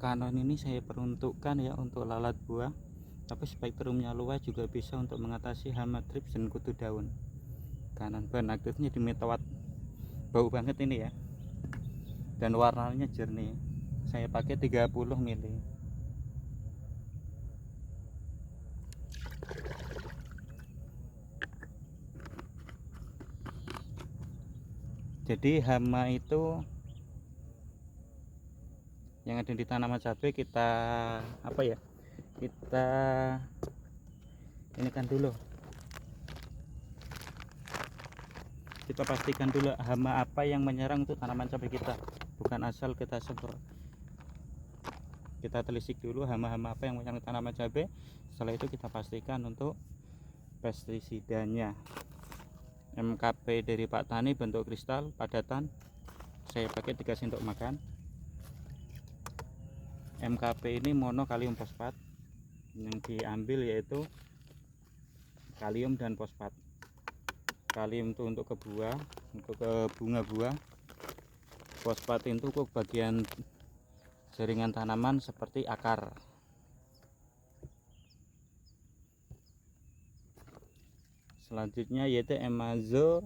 Canon ini saya peruntukkan ya untuk lalat buah, tapi spektrumnya luas, juga bisa untuk mengatasi hama thrips dan kutu daun. Canon bahan aktifnya di metawatt, bau banget ini ya, dan warnanya jernih. Saya pakai 30 mili. Jadi hama itu yang ada di tanaman cabai kita apa ya, kita ini kan dulu, kita pastikan dulu hama apa yang menyerang untuk tanaman cabai kita, bukan asal kita semprot. Kita telisik dulu hama-hama apa yang menyerang tanaman cabai. Setelah itu kita pastikan untuk pestisidanya. MKP dari Pak Tani bentuk kristal padatan, saya pakai 3 sendok makan. MKP ini mono kalium fosfat, yang diambil yaitu kalium dan fosfat. Kalium itu untuk ke buah, untuk ke bunga buah. Fosfat itu ke bagian jaringan tanaman seperti akar. Selanjutnya yaitu emazo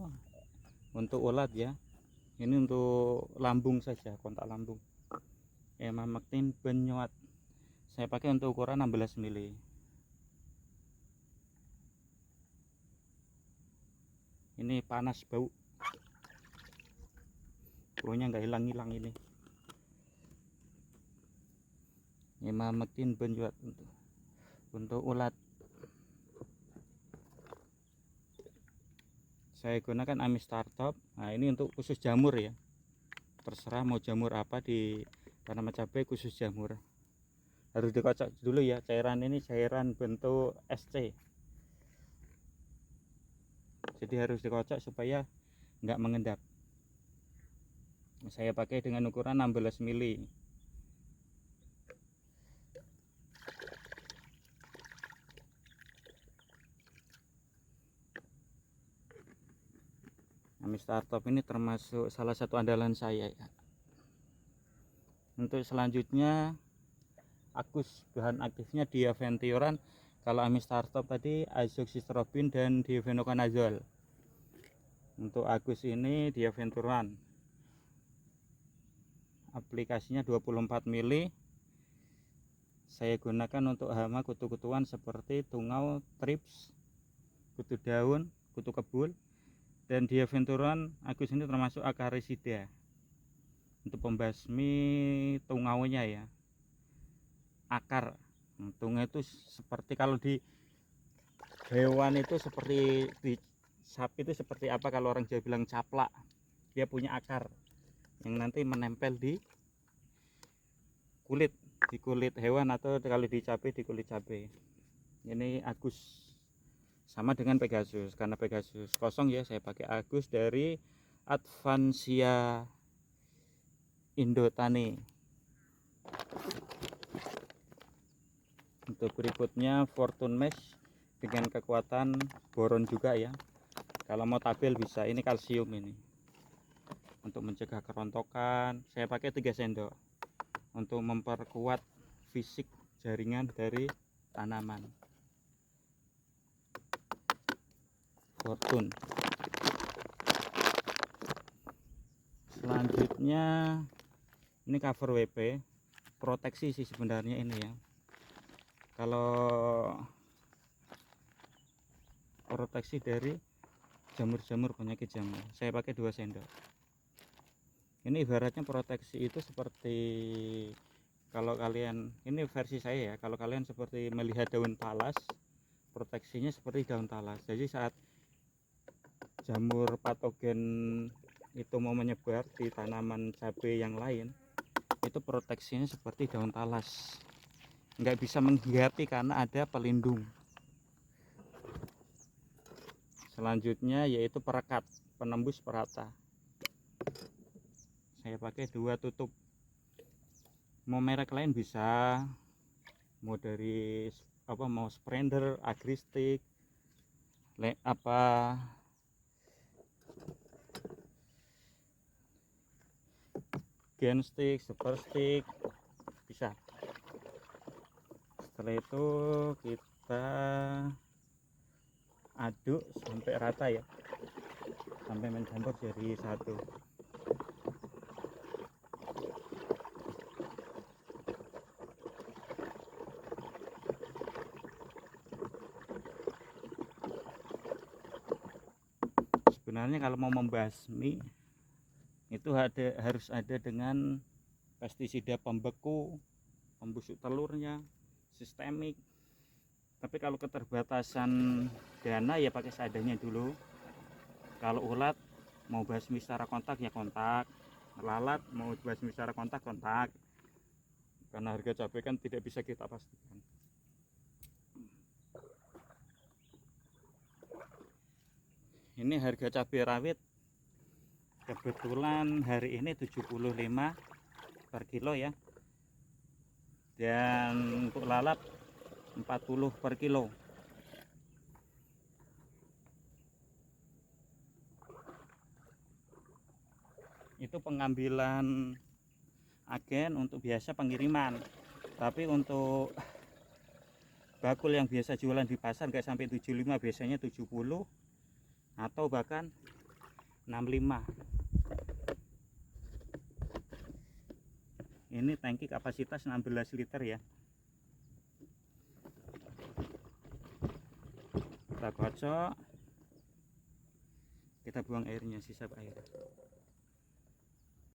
untuk ulat ya. Ini untuk lambung saja, kontak lambung. Emamectin benyoat, saya pakai untuk ukuran 16 mili. Ini panas, baunya nggak hilang-hilang ini. Emamectin benyoat untuk ulat. Saya gunakan Amistartop. Nah, ini untuk khusus jamur ya. Terserah mau jamur apa di tanaman cabai, khusus jamur. Harus dikocok dulu ya. Cairan ini cairan bentuk SC. Jadi harus dikocok supaya nggak mengendap. Saya pakai dengan ukuran 16 mili. Amistartop ini termasuk salah satu andalan saya ya. Untuk selanjutnya Agus, bahan aktifnya diaventuran. Kalau Amistartop tadi azoxystrobin dan difenoconazole. Untuk Agus ini diaventuran, aplikasinya 24 mili. Saya gunakan untuk hama kutu-kutuan seperti tungau, thrips, kutu daun, kutu kebul. Dan diaventuran Agus ini termasuk akarisida untuk pembasmi tungaunya ya, akar. Tungau itu seperti kalau di hewan itu seperti di sapi itu seperti apa, kalau orang Jawa bilang caplak, dia punya akar yang nanti menempel di kulit hewan, atau kalau di cabai di kulit cabai. Ini Agus, sama dengan Pegasus. Karena Pegasus kosong ya, saya pakai Agus dari Advansia Indotani. Untuk berikutnya Fortune Mesh dengan kekuatan boron juga ya. Kalau mau tabel bisa, ini kalsium ini. Untuk mencegah kerontokan, saya pakai 3 sendok untuk memperkuat fisik jaringan dari tanaman. Fortune. Selanjutnya ini cover WP, proteksi sih sebenarnya ini ya. Kalau proteksi dari jamur-jamur, penyakit jamur, saya pakai 2 sendok. Ini ibaratnya proteksi itu seperti, kalau kalian, ini versi saya ya, kalau kalian seperti melihat daun talas, proteksinya seperti daun talas. Jadi saat jamur patogen itu mau menyebar di tanaman cabai yang lain, itu proteksinya seperti daun talas, nggak bisa menghinggapi karena ada pelindung. Selanjutnya yaitu perekat, penembus perata. Saya pakai 2 tutup. Mau merek lain bisa, mau dari apa, mau Splendor, Agristic, apa Genstick, Superstick, bisa. Setelah itu kita aduk sampai rata ya, sampai mencampur jadi satu. Sebenarnya kalau mau membasmi itu harus ada dengan pestisida pembeku, pembusuk telurnya, sistemik. Tapi kalau keterbatasan dana ya pakai seadanya dulu. Kalau ulat mau basmi secara kontak ya kontak, lalat mau basmi secara kontak, karena harga cabai kan tidak bisa kita pastikan. Ini harga cabai rawit kebetulan hari ini 75 per kilo ya, dan untuk lalap 40 per kilo. Itu pengambilan agen untuk biasa pengiriman, tapi untuk bakul yang biasa jualan di pasar nggak sampai 75, biasanya 70 atau bahkan 65. Ini tangki kapasitas 16 liter ya. Kita kocok, kita buang airnya, sisa air.